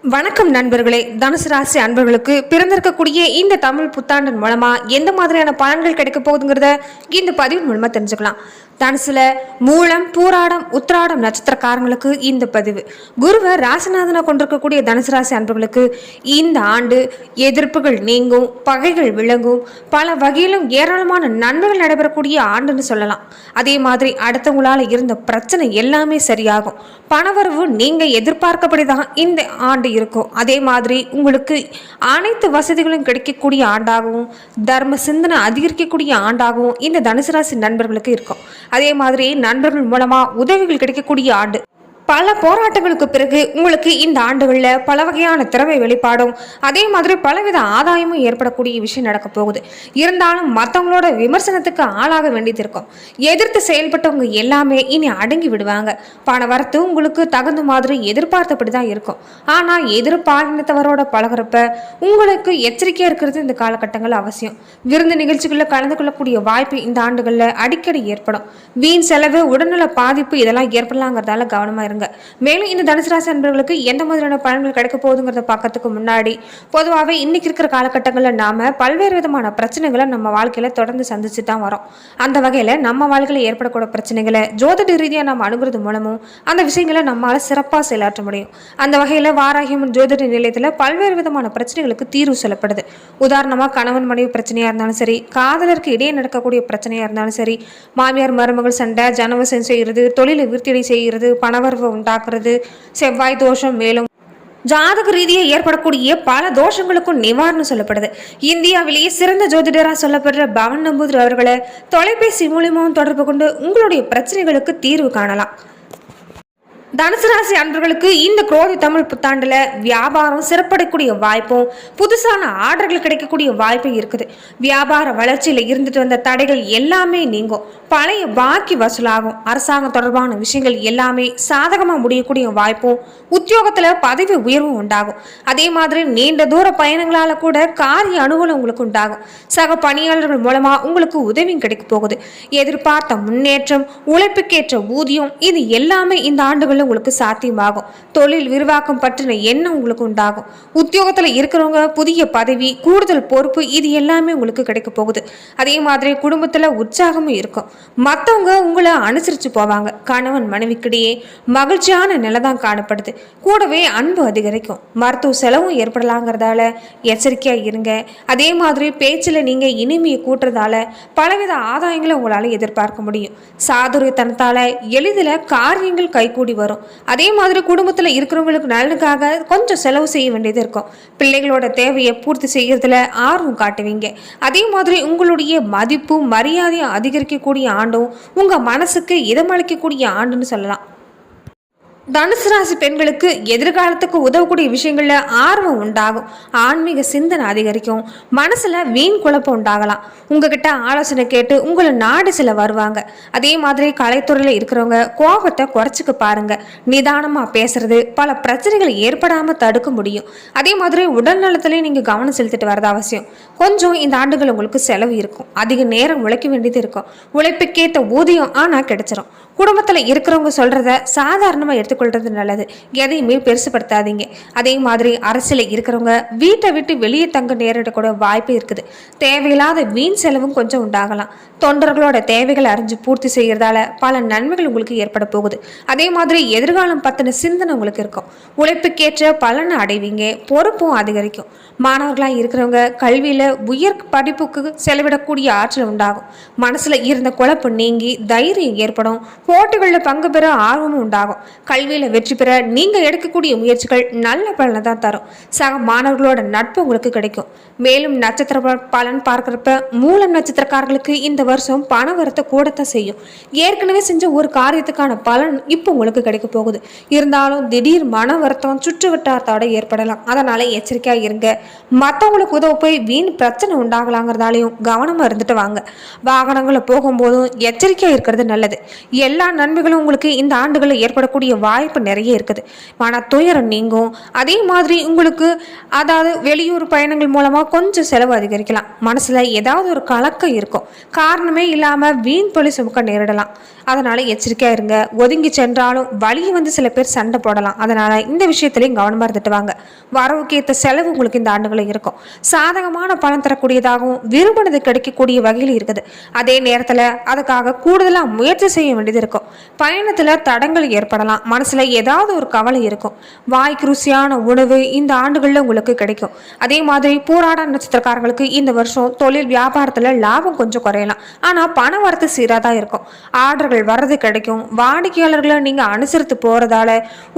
வணக்கம் நண்பர்களே. தனுசு ராசி அன்பர்களுக்கு பிறந்திருக்கக்கூடிய இந்த தமிழ் புத்தாண்டின் மூலமா எந்த மாதிரியான பலன்கள் கிடைக்க போகுதுங்கிறத இந்த பதிவு மூலமா தெரிஞ்சுக்கலாம். தனுசுல மூலம், பூராடம், உத்திராடம் நட்சத்திரக்காரங்களுக்கு இந்த பதிவு. குருவை ராசிநாதனை கொண்டிருக்கக்கூடிய தனுசு ராசி அன்பர்களுக்கு இந்த ஆண்டு எதிர்ப்புகள் நீங்கும், பகைகள் விளங்கும், பல வகையிலும் ஏராளமான நன்மைகள் நடைபெறக்கூடிய ஆண்டுன்னு சொல்லலாம். அதே மாதிரி அடுத்தவங்களால இருந்த பிரச்சனை எல்லாமே சரியாகும். பணவரவு நீங்க எதிர்பார்க்கப்படிதான் இந்த ஆண்டு இருக்கும். அதே மாதிரி உங்களுக்கு அனைத்து வசதிகளும் கிடைக்கக்கூடிய ஆண்டாகவும், தர்ம சிந்தனை அதிகரிக்கக்கூடிய ஆண்டாகவும் இந்த தனுசு ராசி நண்பர்களுக்கு இருக்கும். அதே மாதிரி நண்பர்கள் மூலமா உதவிகள் கிடைக்கக்கூடிய ஆண்டு. பல போராட்டங்களுக்கு பிறகு உங்களுக்கு இந்த ஆண்டுகளில் பல வகையான திறமை வெளிப்பாடும், அதே மாதிரி பலவித ஆதாயமும் ஏற்படக்கூடிய விஷயம் நடக்க போகுது. இருந்தாலும் மற்றவங்களோட விமர்சனத்துக்கு ஆளாக வேண்டியது இருக்கும். எதிர்த்து செயல்பட்டவங்க எல்லாமே இனி அடங்கி விடுவாங்க. பண வரத்து உங்களுக்கு தகுந்த மாதிரி எதிர்பார்த்தபடி தான் இருக்கும். ஆனால் எதிர்பாலினத்தவரோட பழகிறப்ப உங்களுக்கு எச்சரிக்கையாக இருக்கிறது இந்த காலகட்டங்கள் அவசியம். விருந்து நிகழ்ச்சிகளில் கலந்து கொள்ளக்கூடிய வாய்ப்பு இந்த ஆண்டுகளில் அடிக்கடி ஏற்படும். வீண் செலவு, உடல்நல பாதிப்பு இதெல்லாம் ஏற்படலாங்கிறதால கவனமாக இருங்க. மேலும் இந்த தனுசு ராசி அன்பர்களுக்கு எந்த மாதிரியான பலன்கள் கிடைக்க போகுதுங்கிறத பார்க்கறதுக்கு முன்னாடி, பொதுவாகவே இன்னைக்கு இருக்கிற காலகட்டங்களில் நாம பல்வேறு விதமான பிரச்சனைகளை நம்ம வாழ்க்கையில தொடர்ந்து சந்திச்சு தான் வரோம். அந்த வகையில நம்ம வாழ்க்கையில ஏற்படக்கூடிய பிரச்சனைகளை ஜோதிட ரீதியாக நம்ம அணுகிறது மூலமும் அந்த விஷயங்களை நம்மளால சிறப்பாக செயலாற்ற முடியும். அந்த வகையில வாராகியம்மன் ஜோதிட நிலையத்தில் பல்வேறு விதமான பிரச்சனைகளுக்கு தீர்வு சொல்லப்படுது. உதாரணமா கணவன் மனைவி பிரச்சனையா இருந்தாலும் சரி, காதலருக்கு இடையே நடக்கக்கூடிய பிரச்சனையா இருந்தாலும் சரி, மாமியார் மருமகள் சண்டை, ஜனவசம் செய்கிறது, தொழிலை விருத்தியடை செய்கிறது, பணவரவு உண்டாக்குறது, செவ்வாய் தோஷம், மேலும் ஜாதக ரீதியாக ஏற்படக்கூடிய பல தோஷங்களுக்கும் நிவாரணம் சொல்லப்படுது. இந்தியாவிலேயே சிறந்த ஜோதிடராக சொல்லப்படுற பவன் நம்பூதிரி அவர்களை தொலைபேசி மூலியமாகவும் தொடர்பு கொண்டு உங்களுடைய பிரச்சனைகளுக்கு தீர்வு காணலாம். தனுசு ராசி அன்பர்களுக்கு இந்த குரோதி தமிழ் புத்தாண்டுல வியாபாரம் சிறப்படைக்கூடிய வாய்ப்பும், புதுசான ஆர்டர்கள் கிடைக்கக்கூடிய வாய்ப்பும் இருக்குது. வியாபார வளர்ச்சியில இருந்துட்டு வந்த தடைகள் எல்லாமே நீங்கும். பழைய பாக்கி வசூலாகும். அரசாங்கம் தொடர்பான விஷயங்கள் எல்லாமே சாதகமா முடியக்கூடிய வாய்ப்பும், உத்தியோகத்துல பதவி உயர்வும் உண்டாகும். அதே மாதிரி நீண்ட தூர பயணங்களால கூட காரிய அனுகூலம் உங்களுக்கு உண்டாகும். சக பணியாளர்கள் மூலமா உங்களுக்கு உதவியும் கிடைக்க போகுது. எதிர்பார்த்த முன்னேற்றம், உழைப்புக்கேற்ற ஊதியம், இது எல்லாமே இந்த ஆண்டுகள் உங்களுக்கு சாத்தியமாகும். தொழில் விரிவாக்கம் பற்றின எண்ணம் உங்களுக்கு உண்டாகும். உத்தியோகத்துல இருக்கிறவங்க புதிய பதவி, கூடுதல் பொறுப்பு, இது எல்லாமே உங்களுக்கு கிடைக்க போகுது. அதே மாதிரி குடும்பத்துல உற்சாகமும் இருக்கும். மற்றவங்க உங்களை அனுசரிச்சு போவாங்க. கணவன் மனைவிக்கிடையே மகிழ்ச்சியான நிலை தான் காணப்படுது. கூடவே அன்பு அதிகரிக்கும். மருத்துவ செலவும் ஏற்படலாங்கிறதால எச்சரிக்கையா இருங்க. அதே மாதிரி பேச்சில் நீங்க இனிமையை கூட்டுறதால பலவித ஆதாயங்களை உங்களால எதிர்பார்க்க முடியும். சாதுரியத்தனத்தால எளிதில் காரியங்கள் கைகூடி வரும். அதே மாதிரி குடும்பத்தில் இருக்கிறவங்களுக்கு நலனுக்காக கொஞ்சம் செலவு செய்ய வேண்டியது இருக்கும். பிள்ளைகளோட தேவையை பூர்த்தி செய்யறதுல ஆர்வம் காட்டுவீங்க. அதே மாதிரி உங்களுடைய மதிப்பு, மரியாதையும் அதிகரிக்கக்கூடிய ஆண்டும், உங்க மனசுக்கு இதமளிக்கக்கூடிய ஆண்டுன்னு சொல்லலாம். தனுசு ராசி பெண்களுக்கு எதிர்காலத்துக்கு உதவக்கூடிய விஷயங்கள்ல ஆர்வம் உண்டாகும். ஆன்மீக சிந்தனை அதிகரிக்கும். மனசுல வீண் குழப்பம் உண்டாகலாம். உங்ககிட்ட ஆலோசனை கேட்டு உங்களை நாடு சில வருவாங்க. அதே மாதிரி கலைத்துறையில இருக்கிறவங்க கோபத்தை குறைச்சிக்க பாருங்க. நிதானமா பேசுறது பல பிரச்சனைகள் ஏற்படாம தடுக்க முடியும். அதே மாதிரி உடல் நலத்திலையும் நீங்க கவனம் செலுத்திட்டு வரது அவசியம். கொஞ்சம் இந்த ஆண்டுகள் உங்களுக்கு செலவு இருக்கும். அதிக நேரம் உழைக்க வேண்டியது இருக்கும். உழைப்புக்கேற்ற ஊதியம் ஆனா கிடைச்சிரும். குடும்பத்துல இருக்கிறவங்க சொல்றத சாதாரணமா எடுத்துக்கொள்றது நல்லது. எதையுமே பெருசுப்படுத்தாதீங்க. அதே மாதிரி அரசியல இருக்கிறவங்க வீட்டை விட்டு வெளியே தங்க நேரிடக்கூட வாய்ப்பு இருக்குது. தேவையில்லாத வீண் செலவும் கொஞ்சம் உண்டாகலாம். தொண்டர்களோட தேவைகளை அறிஞ்சு பூர்த்தி செய்யறதால பல நன்மைகள் உங்களுக்கு ஏற்பட போகுது. அதே மாதிரி எதிர்காலம் பத்தின சிந்தனை உங்களுக்கு இருக்கும். உழைப்புக்கேற்ற பலனை அடைவீங்க. பொறுப்பும் அதிகரிக்கும். மாணவர்களாக இருக்கிறவங்க கல்வியில உயர் படிப்புக்கு செலவிடக்கூடிய ஆற்றல் உண்டாகும். மனசுல இருந்த குழப்பம் நீங்கி தைரியம் ஏற்படும். போட்டிகளில் பங்கு பெற ஆர்வமும் உண்டாகும். கல்வியில வெற்றி பெற நீங்க எடுக்கக்கூடிய முயற்சிகள் நல்ல பலனை தான் தரும். சக மாணவர்களோட நட்பு உங்களுக்கு கிடைக்கும். மேலும் நட்சத்திர பலன் பார்க்கிறப்ப மூலம் நட்சத்திரக்காரர்களுக்கு இந்த வருஷம் பண வரத்தை கூடத்தான் செய்யும். ஏற்கனவே செஞ்ச ஒரு காரியத்துக்கான பலன் இப்போ உங்களுக்கு கிடைக்க போகுது. இருந்தாலும் திடீர் மன வருத்தம் சுற்று வட்டாரத்தோட ஏற்படலாம். அதனால எச்சரிக்கையா இருங்க. மற்றவங்களுக்கு உதவ போய் வீண் பிரச்சனை உண்டாகலாங்கிறதாலையும் கவனமா இருந்துட்டு வாங்க. வாகனங்களை போகும்போதும் எச்சரிக்கையா இருக்கிறது நல்லது. எல்லா எல்லா நன்மைகளும் உங்களுக்கு இந்த ஆண்டுகளில் ஏற்படக்கூடிய வாய்ப்பு நிறைய இருக்குது. மன துயரம் நீங்கும். அதே மாதிரி உங்களுக்கு அதாவது வெளியூர் பயணங்கள் மூலமாக கொஞ்சம் செலவு அதிகரிக்கலாம். மனசில் ஏதாவது ஒரு கலக்கம் இருக்கும். காரணமே இல்லாமல் வீண் பழி சுமக்க நேரிடலாம். அதனால் எச்சரிக்கையாக இருங்க. ஒதுங்கி சென்றாலும் வழியை சில பேர் சண்டை போடலாம். அதனால் இந்த விஷயத்துலையும் கவனமாக இருந்துட்டு வாங்க. வரவுக்கு ஏற்ற செலவு உங்களுக்கு இந்த ஆண்டுகளில் இருக்கும். சாதகமான பலன் தரக்கூடியதாகவும் விரும்பினது கிடைக்கக்கூடிய வகையில் இருக்குது. அதே நேரத்தில் அதுக்காக கூடுதலாக முயற்சி செய்ய வேண்டியது இருக்கும். பயணத்தில் தடங்கள் ஏற்படலாம். மனசில் ஏதாவது ஒரு கவலை இருக்கும். வாய்க்கு ருசியான உணவு இந்த ஆண்டுகளில் உங்களுக்கு கிடைக்கும். அதே மாதிரி போராட நட்சத்திரக்காரங்களுக்கு இந்த வருஷம் தொழில் வியாபாரத்தில் லாபம் கொஞ்சம் குறையலாம். ஆனால் பண வரத்து சீராக தான் இருக்கும். ஆர்டர்கள் வர்றது கிடைக்கும். வாடிக்கையாளர்களை நீங்கள் அனுசரித்து போகிறதால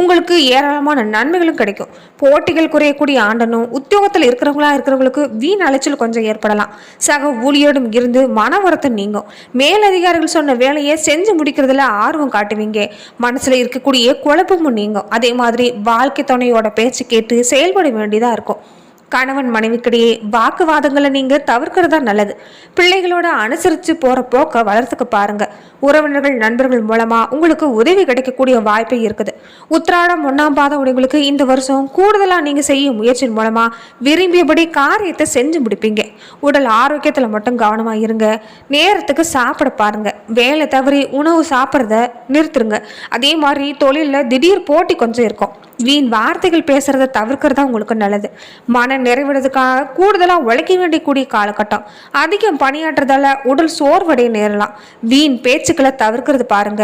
உங்களுக்கு ஏராளமான நன்மைகளும் கிடைக்கும். போட்டிகள் குறையக்கூடிய ஆண்டனும் உத்தியோகத்தில் இருக்கிறவங்களுக்கு வீண் அலைச்சல் கொஞ்சம் ஏற்படலாம். சக ஊழியரிடம் இருந்து மன வருத்தம் நீங்கும். மேலதிகாரிகள் சொன்ன வேலையை செஞ்சு முடிக்கிறதுல ஆர்வம் காட்டுவீங்க. மனசுல இருக்கக்கூடிய குழப்பமும் நீங்கும். அதே மாதிரி வாழ்க்கை துணையோட பேச்சு கேட்டு செயல்பட வேண்டியதா இருக்கும். கணவன் மனைவிக்கிடையே வாக்குவாதங்களை நீங்க தவிர்க்கிறதா நல்லது. பிள்ளைகளோட அனுசரித்து போற போக்க வளர்த்துக்க பாருங்க. உறவினர்கள் நண்பர்கள் மூலமா உங்களுக்கு உதவி கிடைக்கக்கூடிய வாய்ப்பு இருக்குது. உத்திராடம் 1ஆம் பாதம் உடையவங்களுக்கு இந்த வருஷம் கூடுதலா நீங்க செய்ய முயற்சியின் மூலமா விரும்பியபடி காரியத்தை செஞ்சு முடிப்பீங்க. உடல் ஆரோக்கியத்துல மட்டும் கவனமா இருங்க. நேரத்துக்கு சாப்பிட பாருங்க. வேலை தவறி உணவு சாப்பிட்றத நிறுத்துருங்க. அதே மாதிரி தொழிலில் திடீர் போட்டி கொஞ்சம் இருக்கும். வீண் வார்த்தைகள் பேசுறதை தவிர்க்கிறதா உங்களுக்கு நல்லது. மன நிறைவிடுறதுக்காக கூடுதலாக உழைக்க வேண்டியக்கூடிய காலகட்டம். அதிகம் பணியாற்றுறதால உடல் சோர்வடைய நேரலாம். வீண் பேச்சுக்களை தவிர்க்கிறது பாருங்க.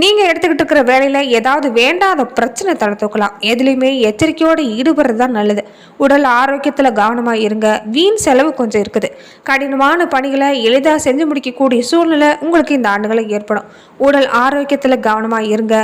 நீங்க எடுத்துக்கிட்டு இருக்கிற வேலையில ஏதாவது வேண்டாத பிரச்சனை தடுத்துக்கலாம். எதுலையுமே எச்சரிக்கையோடு ஈடுபடுறது தான் நல்லது. உடல் ஆரோக்கியத்துல கவனமா இருங்க. வீண் செலவு கொஞ்சம் இருக்குது. கடினமான பணிகளை எளிதாக செஞ்சு முடிக்கக்கூடிய சூழ்நிலை உங்களுக்கு இந்த ஆண்டுகளில் ஏற்படும். உடல் ஆரோக்கியத்துல கவனமா இருங்க.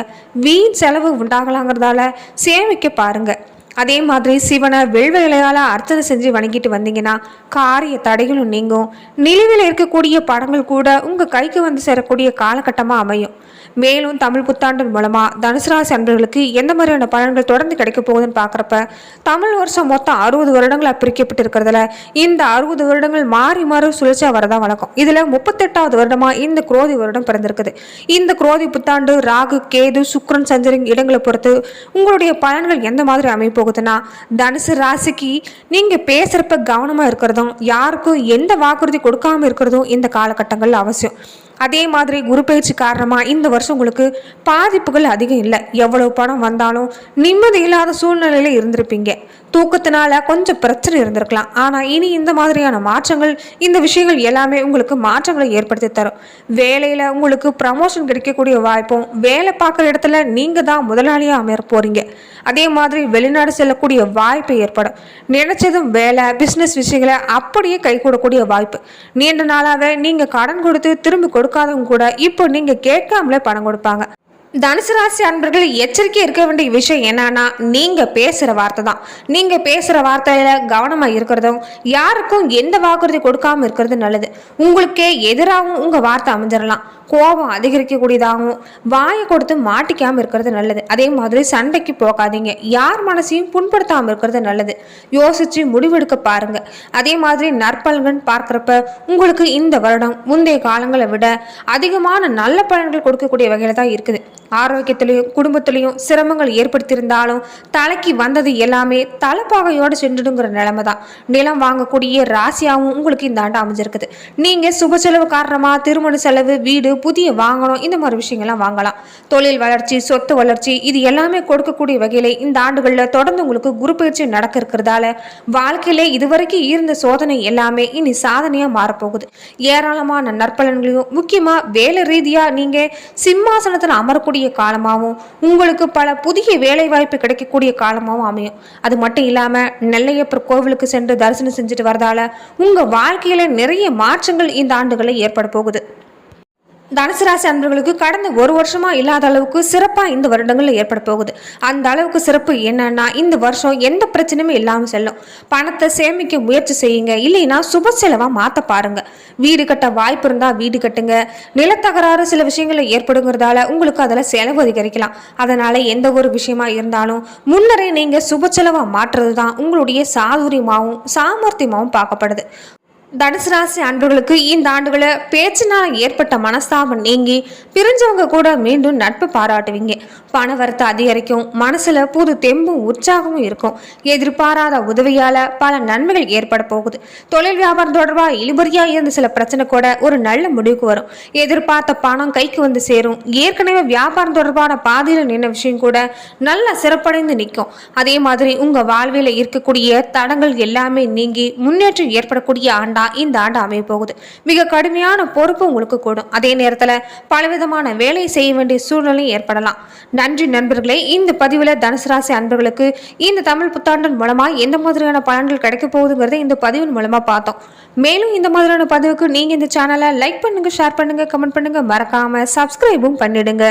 வீண் செலவு உண்டாகலாங்கிறதால சேமிக்க பாருங்க. அதே மாதிரி சிவனை வெள்வேலையால் அர்ச்சனை செஞ்சு வணங்கிட்டு வந்தீங்கன்னா காரிய தடைகளும் நீங்கும். நிலுவையில் இருக்கக்கூடிய படங்கள் கூட உங்கள் கைக்கு வந்து சேரக்கூடிய காலகட்டமாக அமையும். மேலும் தமிழ் புத்தாண்டு மூலமா தனுசு ராசி அன்பர்களுக்கு எந்த மாதிரியான பலன்கள் தொடர்ந்து கிடைக்க போகுதுன்னு பார்க்குறப்ப தமிழ் வருஷம் மொத்தம் 60 வருடங்களாக பிரிக்கப்பட்டு இருக்கிறதுல இந்த 60 வருடங்கள் மாறி மாறி சுழற்சியாக வரதான் வழக்கம். இதில் 38வது வருடமாக இந்த குரோதி வருடம் பிறந்திருக்குது. இந்த குரோதி புத்தாண்டு ராகு கேது சுக்கிரன் சஞ்சரின் இடங்களை பொறுத்து உங்களுடைய பலன்கள் எந்த மாதிரி அமைய போகுதுன்னா தனுசு ராசிக்கு நீங்கள் பேசுகிறப்ப கவனமாக இருக்கிறதும் யாருக்கும் எந்த வாக்குறுதி கொடுக்காம இருக்கிறதும் இந்த காலகட்டங்கள் அவசியம். அதே மாதிரி குரு பயிற்சி காரணமாக இந்த வருஷம் உங்களுக்கு பாதிப்புகள் அதிகம் இல்லை. எவ்வளவு பணம் வந்தாலும் நிம்மதி இல்லாத சூழ்நிலையில் இருந்திருப்பீங்க. தூக்கத்தினால கொஞ்சம் பிரச்சனை இருந்திருக்கலாம். ஆனால் இனி இந்த மாதிரியான மாற்றங்கள் இந்த விஷயங்கள் எல்லாமே உங்களுக்கு மாற்றங்களை ஏற்படுத்தி தரும். வேலையில் உங்களுக்கு ப்ரமோஷன் கிடைக்கக்கூடிய வாய்ப்பும் வேலை பார்க்குற இடத்துல நீங்கள் தான் முதலாளியாக அமைய போகிறீங்க. அதே மாதிரி வெளிநாடு செல்லக்கூடிய வாய்ப்பு ஏற்படும். நினைச்சதும் வேலை பிஸ்னஸ் விஷயங்களை அப்படியே கைகூடக்கூடிய வாய்ப்பு. நீண்ட நாளாகவே நீங்கள் கடன் கொடுத்து திரும்பி கொடுக்காதவங்க கூட இப்போ நீங்கள் கேட்காமலே பணம் கொடுப்பாங்க. தனுசு ராசி அன்பர்கள் எச்சரிக்கை இருக்க வேண்டிய விஷயம் என்னன்னா நீங்க பேசுற வார்த்தை தான். நீங்க பேசுற வார்த்தையில கவனமா இருக்கிறதும் யாருக்கும் எந்த வாக்குறுதி கொடுக்காம இருக்கிறது நல்லது. உங்களுக்கே எதிராகவும் உங்க வார்த்தை அமைஞ்சிடலாம். கோபம் அதிகரிக்கக்கூடியதாகவும் வாயை கொடுத்து மாட்டிக்காமல் இருக்கிறது நல்லது. அதே மாதிரி சண்டைக்கு போகாதீங்க. யார் மனசையும் புண்படுத்தாமல் இருக்கிறது நல்லது. யோசித்து முடிவெடுக்க பாருங்க. அதே மாதிரி நற்பலன்கள் பார்க்குறப்ப உங்களுக்கு இந்த வருடம் முந்தைய காலங்களை விட அதிகமான நல்ல பலன்கள் கொடுக்கக்கூடிய வகையில் தான் இருக்குது. ஆரோக்கியத்திலையும் குடும்பத்திலையும் சிரமங்கள் ஏற்படுத்தியிருந்தாலும் தலைக்கு வந்தது எல்லாமே தலைப்பாகையோடு சென்றுடுங்கிற நிலைமை தான். நிலம் வாங்கக்கூடிய ராசியாகவும் உங்களுக்கு இந்த ஆண்டு அமைஞ்சிருக்குது. நீங்கள் சுப செலவு காரணமாக திருமண செலவு வீடு புதிய வாங்கணும் இந்த மாதிரி விஷயங்கள்லாம் வாங்கலாம். தொழில் வளர்ச்சி சொத்து வளர்ச்சி இது எல்லாமே கொடுக்கக்கூடிய வகையில் இந்த ஆண்டுகளில் தொடர்ந்து உங்களுக்கு குரு பயிற்சி நடக்க இருக்கிறதால வாழ்க்கையிலே இதுவரைக்கும் இருந்த சோதனை எல்லாமே இனி சாதனையாக மாறப்போகுது. ஏராளமான நற்பலன்களையும் முக்கியமாக வேலை ரீதியாக நீங்கள் சிம்மாசனத்தில் அமரக்கூடிய காலமாகவும் உங்களுக்கு பல புதிய வேலை வாய்ப்பு கிடைக்கக்கூடிய காலமாகவும் அமையும். அது மட்டும் இல்லாமல் நெல்லையப்பர் கோவிலுக்கு சென்று தரிசனம் செஞ்சுட்டு வரதால உங்கள் வாழ்க்கையில் நிறைய மாற்றங்கள் இந்த ஆண்டுகளில் ஏற்பட போகுது. தனுசு ராசி அன்பர்களுக்கு கடந்த ஒரு வருஷமா இல்லாத அளவுக்கு சிறப்பாக இந்த வருடங்களில் ஏற்பட போகுது. அந்த அளவுக்கு சிறப்பு என்னன்னா இந்த வருஷம் எந்த பிரச்சனையுமே இல்லாமல் செல்லும். பணத்தை சேமிக்க முயற்சி செய்யுங்க. இல்லைன்னா சுப செலவாக மாற்ற பாருங்க. வீடு கட்ட வாய்ப்பு இருந்தால் வீடு கட்டுங்க. நிலத்தகராறு சில விஷயங்கள் ஏற்படுங்கிறதால உங்களுக்கு அதில் செலவு அதிகரிக்கலாம். அதனால எந்த ஒரு விஷயமா இருந்தாலும் முன்னரே நீங்கள் சுப செலவாக மாற்றுறது தான் உங்களுடைய சாதுரியமாகவும் சாமர்த்தியமாகவும் பார்க்கப்படுது. தனுசு ராசி அன்பர்களுக்கு இந்த ஆண்டுகள பேச்சினால ஏற்பட்ட மனஸ்தாபம் நீங்கி பிரிஞ்சவங்க கூட மீண்டும் நட்பு பாராட்டுவீங்க. பண வரத்து அதிகரிக்கும், மனசுல புது தெம்பும் உற்சாகமும் இருக்கும். எதிர்பாராத உதவியால பல நன்மைகள் ஏற்பட போகுது. தொழில் வியாபாரம் தொடர்பா இழுபறியா இருந்த சில பிரச்சனை கூட ஒரு நல்ல முடிவுக்கு வரும். எதிர்பார்த்த பணம் கைக்கு வந்து சேரும். ஏற்கனவே வியாபாரம் தொடர்பான பாதையில நின்ன விஷயம் கூட நல்ல சிறப்படைந்து நிற்கும். அதே மாதிரி உங்க வாழ்வில இருக்கக்கூடிய தடங்கள் எல்லாமே நீங்கி முன்னேற்றம் ஏற்படக்கூடிய ஆண்டா இந்த ஆண்டு அமைய போகுது. மிக கடுமையான பொறுப்பு உங்களுக்கு கூடும். அதே நேரத்தில் பலவிதமான வேலையை செய்ய வேண்டிய சூழ்நிலை ஏற்படலாம். நன்றி நண்பர்களே. இந்த பதிவில் தனுசு ராசி அன்பர்களுக்கு இந்த தமிழ் புத்தாண்டின் மூலமா எந்த மாதிரியான பலன்கள் கிடைக்க போகுதுங்கிறத இந்த பதிவின் மூலமா பார்த்தோம். மேலும் இந்த மாதிரியான பதிவுக்கு நீங்க இந்த சேனலை லைக் பண்ணுங்க, ஷேர் பண்ணுங்க, கமெண்ட் பண்ணுங்க, மறக்காம சப்ஸ்கிரைபும் பண்ணிடுங்க.